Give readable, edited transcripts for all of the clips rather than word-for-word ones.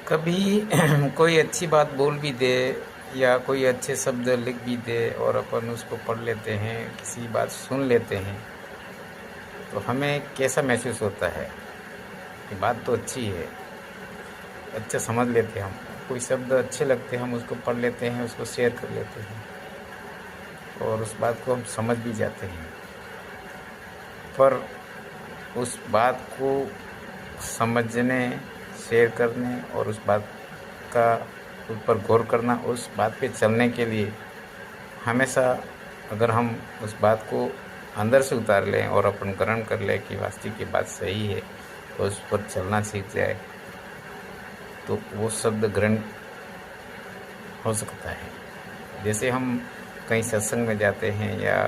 कभी कोई अच्छी बात बोल भी दे या कोई अच्छे शब्द लिख भी दे और अपन उसको पढ़ लेते हैं, किसी बात सुन लेते हैं, तो हमें कैसा महसूस होता है कि बात तो अच्छी है, अच्छा समझ लेते हैं हम। कोई शब्द अच्छे लगते हैं, हम उसको पढ़ लेते हैं, उसको शेयर कर लेते हैं और उस बात को हम समझ भी जाते हैं। पर उस बात को समझने, शेयर करने और उस बात का उस पर गौर करना, उस बात पे चलने के लिए हमेशा अगर हम उस बात को अंदर से उतार लें और अपन ग्रहण कर लें कि वास्तविक ये बात सही है और उस पर चलना सीख जाए, तो वो शब्द ग्रहण हो सकता है। जैसे हम कहीं सत्संग में जाते हैं या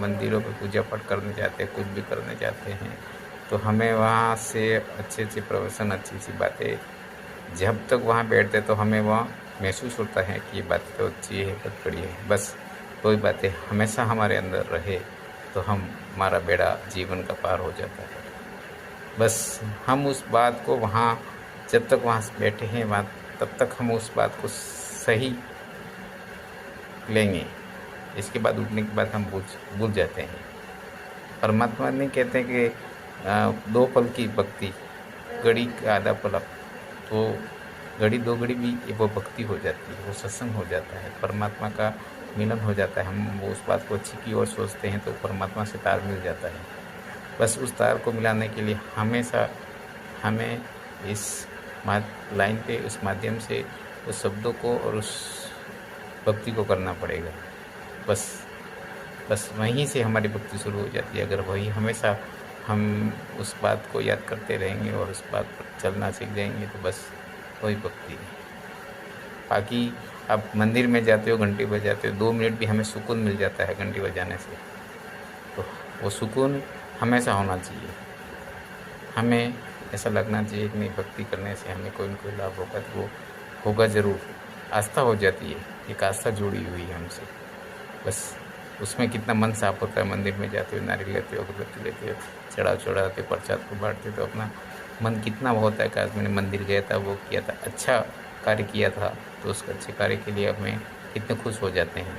मंदिरों में पूजा पाठ करने जाते हैं, कुछ भी करने जाते हैं, तो हमें वहाँ से अच्छे अच्छे प्रवचन, अच्छी अच्छी बातें, जब तक वहाँ बैठते तो हमें वहाँ महसूस होता है कि ये बात तो अच्छी है, बहुत बढ़िया है। बस कोई बातें हमेशा हमारे अंदर रहे तो हमारा बेड़ा जीवन का पार हो जाता है। बस हम उस बात को वहाँ, जब तक वहाँ बैठे हैं वहाँ, तब तक हम उस बात को सही लेंगे। इसके बाद उठने के बाद हम भूल जाते हैं। परमात्मा नहीं कहते कि दो पल की भक्ति, घड़ी का आधा पल, तो घड़ी दो घड़ी भी वो भक्ति हो जाती है, वो सत्संग हो जाता है, परमात्मा का मिलन हो जाता है। हम वो उस बात को अच्छी की ओर सोचते हैं तो परमात्मा से तार मिल जाता है। बस उस तार को मिलाने के लिए हमेशा हमें इस लाइन पे, उस माध्यम से उस शब्दों को और उस भक्ति को करना पड़ेगा। बस वहीं से हमारी भक्ति शुरू हो जाती है। अगर वही हमेशा हम उस बात को याद करते रहेंगे और उस बात पर चलना सीख जाएंगे तो बस वही भक्ति है। बाकी आप मंदिर में जाते हो, घंटी बजाते हो, 2 मिनट भी हमें सुकून मिल जाता है घंटी बजाने से, तो वो सुकून हमेशा होना चाहिए। हमें ऐसा लगना चाहिए कि नहीं, भक्ति करने से हमें कोई न कोई लाभ होगा, तो वो होगा ज़रूर। आस्था हो जाती है, एक आस्था जुड़ी हुई है हमसे। बस उसमें कितना मन साफ होता है। मंदिर में जाते हो, नारियल लेते हो, अगरबत्ती लेते हो, चढ़ाते हो, प्रसाद को बांटते हो, तो अपना मन कितना होता है कि आज मैंने मंदिर गया था, वो किया था, अच्छा कार्य किया था, तो उस अच्छे कार्य के लिए हमें कितने खुश हो जाते हैं।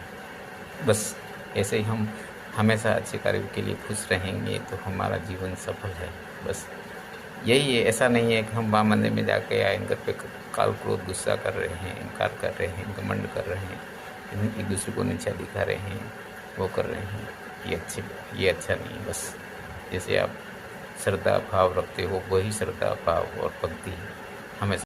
बस ऐसे ही हम हमेशा अच्छे कार्य के लिए खुश रहेंगे तो हमारा जीवन सफल है। बस यही है। ऐसा नहीं है कि हम वहाँ मंदिर में जाके या इनकर पे काल क्रोध गुस्सा कर रहे हैं, इनकार कर रहे हैं, घमंड कर रहे हैं, एक दूसरे को नीचा दिखा रहे हैं, वो कर रहे हैं, ये अच्छा नहीं है। बस जैसे आप श्रद्धा भाव रखते हो, वही श्रद्धा भाव और भक्ति हमें